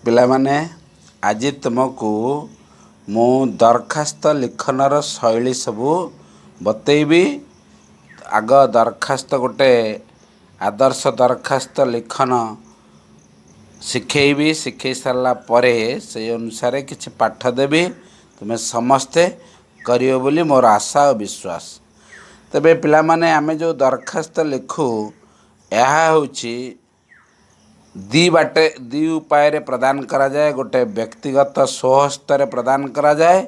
ପିଲାମାନେ ଆଜି ତୁମକୁ ମୁଁ ଦରଖାସ୍ତ ଲିଖନର ଶୈଳୀ ସବୁ ବତେଇବି। ଆଗ ଦରଖାସ୍ତ ଗୋଟେ ଆଦର୍ଶ ଦରଖାସ୍ତ ଲିଖନ ଶିଖେଇବି। ଶିଖେଇ ସାରିଲା ପରେ ସେଇ ଅନୁସାରେ କିଛି ପାଠ ଦେବି, ତୁମେ ସମସ୍ତେ କରିବ ବୋଲି ମୋର ଆଶା ଓ ବିଶ୍ୱାସ। ତେବେ ପିଲାମାନେ ଆମେ ଯେଉଁ ଦରଖାସ୍ତ ଲେଖୁ ଏହା ହେଉଛି ଦି ଉପାୟରେ ପ୍ରଦାନ କରାଯାଏ। ଗୋଟେ ବ୍ୟକ୍ତିଗତ ସ୍ୱହସ୍ତରେ ପ୍ରଦାନ କରାଯାଏ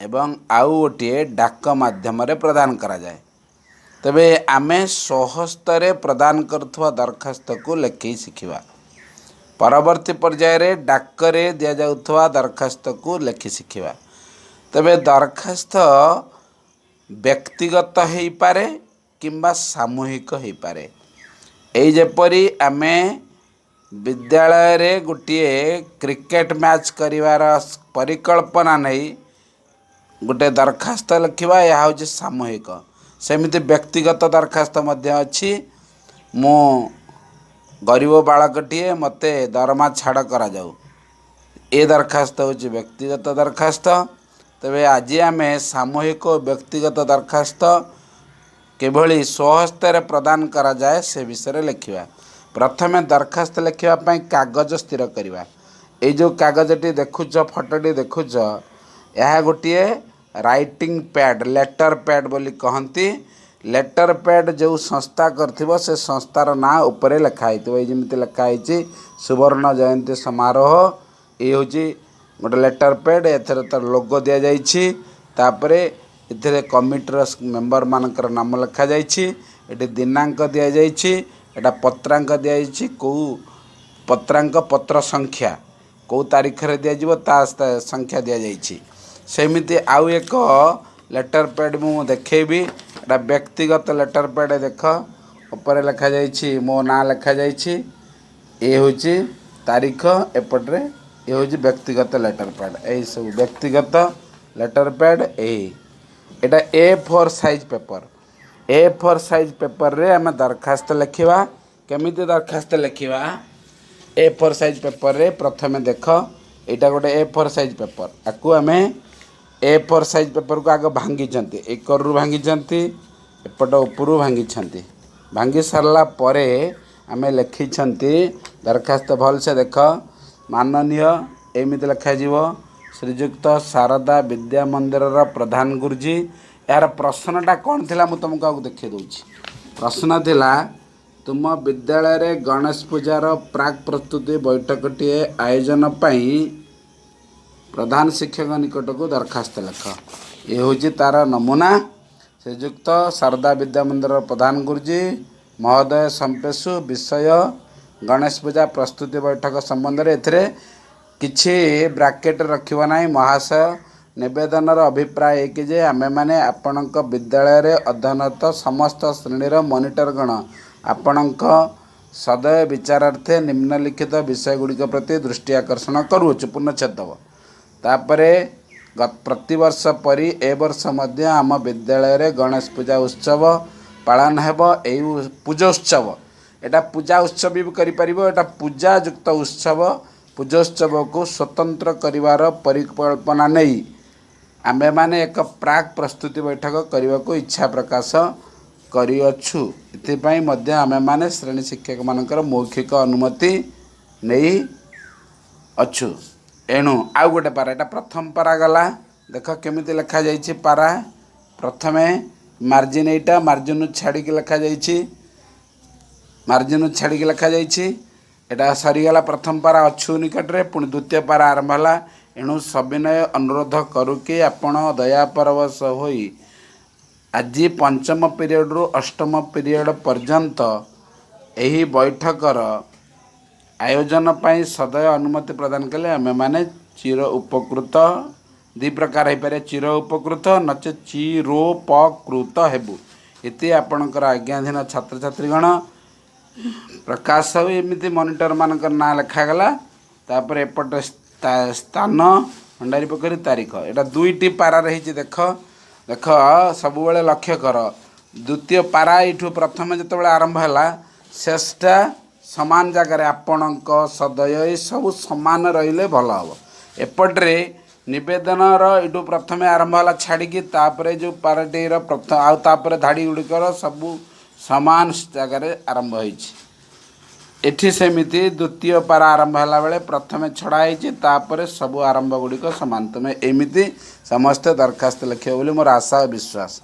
ଏବଂ ଆଉ ଗୋଟିଏ ଡାକ ମାଧ୍ୟମରେ ପ୍ରଦାନ କରାଯାଏ। ତେବେ ଆମେ ସ୍ୱହସ୍ତରେ ପ୍ରଦାନ କରୁଥିବା ଦରଖାସ୍ତକୁ ଲେଖି ଶିଖିବା। ପରବର୍ତ୍ତୀ ପର୍ଯ୍ୟାୟରେ ଡାକରେ ଦିଆଯାଉଥିବା ଦରଖାସ୍ତକୁ ଲେଖି ଶିଖିବା। ତେବେ ଦରଖାସ୍ତ ବ୍ୟକ୍ତିଗତ ହୋଇପାରେ କିମ୍ବା ସାମୂହିକ ହୋଇପାରେ। ଏଇ ଯେପରି ଆମେ ବିଦ୍ୟାଳୟରେ ଗୋଟିଏ କ୍ରିକେଟ ମ୍ୟାଚ୍ କରିବାର ପରିକଳ୍ପନା ନେଇ ଗୋଟେ ଦରଖାସ୍ତ ଲେଖିବା, ଏହା ହେଉଛି ସାମୂହିକ। ସେମିତି ବ୍ୟକ୍ତିଗତ ଦରଖାସ୍ତ ମଧ୍ୟ ଅଛି। ମୁଁ ଗରିବ ବାଳକଟିଏ, ମୋତେ ଦରମା ଛାଡ଼ କରାଯାଉ, ଏ ଦରଖାସ୍ତ ହେଉଛି ବ୍ୟକ୍ତିଗତ ଦରଖାସ୍ତ। ତେବେ ଆଜି ଆମେ ସାମୂହିକ ଓ ବ୍ୟକ୍ତିଗତ ଦରଖାସ୍ତ କିଭଳି ସ୍ୱହସ୍ତରେ ପ୍ରଦାନ କରାଯାଏ ସେ ବିଷୟରେ ଲେଖିବା। ପ୍ରଥମେ ଦରଖାସ୍ତ ଲେଖିବା ପାଇଁ କାଗଜ ସ୍ଥିର କରିବା। ଏଇ ଯେଉଁ କାଗଜଟି ଦେଖୁଛ, ଫଟୋଟି ଦେଖୁଛ, ଏହା ଗୋଟିଏ ରାଇଟିଂ ପ୍ୟାଡ୍, ଲେଟର ପ୍ୟାଡ୍ ବୋଲି କହନ୍ତି। ଲେଟର ପ୍ୟାଡ୍ ଯେଉଁ ସଂସ୍ଥା କରିଥିବ ସେ ସଂସ୍ଥାର ନାଁ ଉପରେ ଲେଖା ହେଇଥିବ। ଏଇ ଯେମିତି ଲେଖା ହେଇଛି ସୁବର୍ଣ୍ଣ ଜୟନ୍ତୀ ସମାରୋହ। ଇଏ ହେଉଛି ଗୋଟେ ଲେଟର ପ୍ୟାଡ୍। ଏଥିରେ ତାର ଲୋଗୋ ଦିଆଯାଇଛି। ତାପରେ ଏଥିରେ କମିଟିର ମେମ୍ବର ମାନଙ୍କର ନାମ ଲେଖାଯାଇଛି। ଏଠି ଦିନାଙ୍କ ଦିଆଯାଇଛି। ଏଟା ପତ୍ରାଙ୍କ ଦିଆଯାଇଛି। କେଉଁ ପତ୍ରାଙ୍କ ପତ୍ର ସଂଖ୍ୟା କେଉଁ ତାରିଖରେ ଦିଆଯିବ ତା ସଂଖ୍ୟା ଦିଆଯାଇଛି। ସେମିତି ଆଉ ଏକ ଲେଟର ପ୍ୟାଡ୍ ମୁଁ ଦେଖେଇବି। ଏଟା ବ୍ୟକ୍ତିଗତ ଲେଟର ପ୍ୟାଡ୍। ଦେଖ, ଉପରେ ଲେଖାଯାଇଛି ମୋ ନାଁ ଲେଖାଯାଇଛି। ଏ ହେଉଛି ତାରିଖ, ଏପଟରେ ଏ ହେଉଛି ବ୍ୟକ୍ତିଗତ ଲେଟର ପ୍ୟାଡ୍। ଏହିସବୁ ବ୍ୟକ୍ତିଗତ ଲେଟର ପ୍ୟାଡ୍। ଏଇଟା A4 size paper. A4 size ପେପରରେ ଆମେ ଦରଖାସ୍ତ ଲେଖିବା। କେମିତି ଦରଖାସ୍ତ ଲେଖିବା? A4 ସାଇଜ୍ ପେପରରେ ପ୍ରଥମେ ଦେଖ, ଏଇଟା ଗୋଟେ A4 ସାଇଜ୍ ପେପର। ଆକୁ ଆମେ A4 ସାଇଜ୍ ପେପରକୁ ଆଗ ଭାଙ୍ଗିଛନ୍ତି। ଏ କରରୁ ଭାଙ୍ଗିଛନ୍ତି, ଏପଟ ଉପରୁ ଭାଙ୍ଗିଛନ୍ତି। ଭାଙ୍ଗି ସାରିଲା ପରେ ଆମେ ଲେଖିଛନ୍ତି ଦରଖାସ୍ତ। ଭଲସେ ଦେଖ, ମାନନୀୟ, ଏମିତି ଲେଖାଯିବ, ଶ୍ରୀଯୁକ୍ତ ଶାରଦା ବିଦ୍ୟା ମନ୍ଦିରର ପ୍ରଧାନ ଗୁରୁଜୀ। ଏହାର ପ୍ରଶ୍ନଟା କ'ଣ ଥିଲା ମୁଁ ତୁମକୁ ଆଉ ଦେଖାଇ ଦେଉଛି। ପ୍ରଶ୍ନ ଥିଲା, ତୁମ ବିଦ୍ୟାଳୟରେ ଗଣେଶ ପୂଜାର ପ୍ରାକ୍ ପ୍ରସ୍ତୁତି ବୈଠକଟିଏ ଆୟୋଜନ ପାଇଁ ପ୍ରଧାନ ଶିକ୍ଷକ ନିକଟକୁ ଦରଖାସ୍ତ ଲେଖ। ଏ ହେଉଛି ତା'ର ନମୁନା। ଶ୍ରୀଯୁକ୍ତ ଶାରଦା ବିଦ୍ୟା ମନ୍ଦିରର ପ୍ରଧାନ ଗୁରୁଜୀ ମହୋଦୟ ସମ୍ପେଷୁ, ବିଷୟ ଗଣେଶ ପୂଜା ପ୍ରସ୍ତୁତି ବୈଠକ ସମ୍ବନ୍ଧରେ। ଏଥିରେ କିଛି ବ୍ରାକେଟ୍ ରଖିବ ନାହିଁ। ମହାଶୟ, ନିବେଦନର ଅଭିପ୍ରାୟ କି ଯେ ଆମେମାନେ ଆପଣଙ୍କ ବିଦ୍ୟାଳୟରେ ଅଧ୍ୟୟନରତ ସମସ୍ତ ଶ୍ରେଣୀର ମନିଟରଗଣ ଆପଣଙ୍କ ସଦୟ ବିଚାରାର୍ଥେ ନିମ୍ନଲିଖିତ ବିଷୟଗୁଡ଼ିକ ପ୍ରତି ଦୃଷ୍ଟି ଆକର୍ଷଣ କରୁଅଛୁ। ପୂର୍ଣ୍ଣଚ୍ଛେଦ ଦେବ। ତାପରେ ପ୍ରତିବର୍ଷ ପରି ଏ ବର୍ଷ ମଧ୍ୟ ଆମ ବିଦ୍ୟାଳୟରେ ଗଣେଶ ପୂଜା ଉତ୍ସବ ପାଳନ ହେବ। ଏଇ ପୂଜା ଉତ୍ସବ, ଏଇଟା ପୂଜା ଉତ୍ସବ ବି କରିପାରିବ। ଏଇଟା ପୂଜା ଯୁକ୍ତ ଉତ୍ସବ। ପୂଜୋତ୍ସବକୁ ସ୍ୱତନ୍ତ୍ର କରିବାର ପରିକଳ୍ପନା ନେଇ ଆମେମାନେ ଏକ ପ୍ରାକ୍ ପ୍ରସ୍ତୁତି ବୈଠକ କରିବାକୁ ଇଚ୍ଛା ପ୍ରକାଶ କରିଅଛୁ। ଏଥିପାଇଁ ମଧ୍ୟ ଆମେମାନେ ଶ୍ରେଣୀ ଶିକ୍ଷକମାନଙ୍କର ମୌଖିକ ଅନୁମତି ନେଇ ଅଛୁ। ଏଣୁ ଆଉ ଗୋଟେ ପାରା, ଏଇଟା ପ୍ରଥମ ପାରା ଗଲା। ଦେଖ କେମିତି ଲେଖାଯାଇଛି ପାରା। ପ୍ରଥମେ ମାର୍ଜିନ୍, ଏଇଟା ମାର୍ଜିନ୍ରୁ ଛାଡ଼ିକି ଲେଖାଯାଇଛି। ମାର୍ଜିନ୍ରୁ ଛାଡ଼ିକି ଲେଖାଯାଇଛି। ଏଇଟା ସରିଗଲା ପ୍ରଥମ ପାରା ଅଛୁ ନିକଟରେ। ପୁଣି ଦ୍ୱିତୀୟ ପାରା ଆରମ୍ଭ ହେଲା। ଏଣୁ ସବିନୟ ଅନୁରୋଧ କରୁ କି ଆପଣ ଦୟାପରବଶ ହୋଇ ଆଜି ପଞ୍ଚମ ପିରିୟଡ଼ରୁ ଅଷ୍ଟମ ପିରିୟଡ଼ ପର୍ଯ୍ୟନ୍ତ ଏହି ବୈଠକର ଆୟୋଜନ ପାଇଁ ସଦୟ ଅନୁମତି ପ୍ରଦାନ କଲେ ଆମେମାନେ ଚିର ଉପକୃତ। ଦୁଇ ପ୍ରକାର ହୋଇପାରେ, ଚିର ଉପକୃତ ନଚେତ୍ ଚିରୋପକୃତ ହେବୁ। ଏତି ଆପଣଙ୍କର ଆଜ୍ଞାଧୀନ ଛାତ୍ରଛାତ୍ରୀଗଣ ପ୍ରକାଶ ହେଉ। ଏମିତି ମନିଟରମାନଙ୍କର ନାଁ ଲେଖାଗଲା। ତାପରେ ଏପଟେ ସ୍ଥାନ, ଭଣ୍ଡାରୀ ପୋଖରୀ, ତାରିଖ। ଏଇଟା ଦୁଇଟି ପାରାରେ ହେଇଛି। ଦେଖ ଦେଖ ସବୁବେଳେ ଲକ୍ଷ୍ୟ କର। ଦ୍ୱିତୀୟ ପାରା ଏଇଠୁ ପ୍ରଥମେ ଯେତେବେଳେ ଆରମ୍ଭ ହେଲା, ଶେଷଟା समान जगार आपणक सदय ये सब समान रहिले भल हम एपट्रे नवेदनर यू प्रथम आरंभ है छाड़ी तापर जो पार्टी प्रथम आउे धाड़ी गुड़िकर सबू समान जगार आरंभ होती सेमिति द्वितीय पारा आरंभ है बेले प्रथम छड़ाई सब आरंभ गुड़िक समान तुम एमती समस्ते दरखास्त लिखे बोली मोर आशा और विश्वास।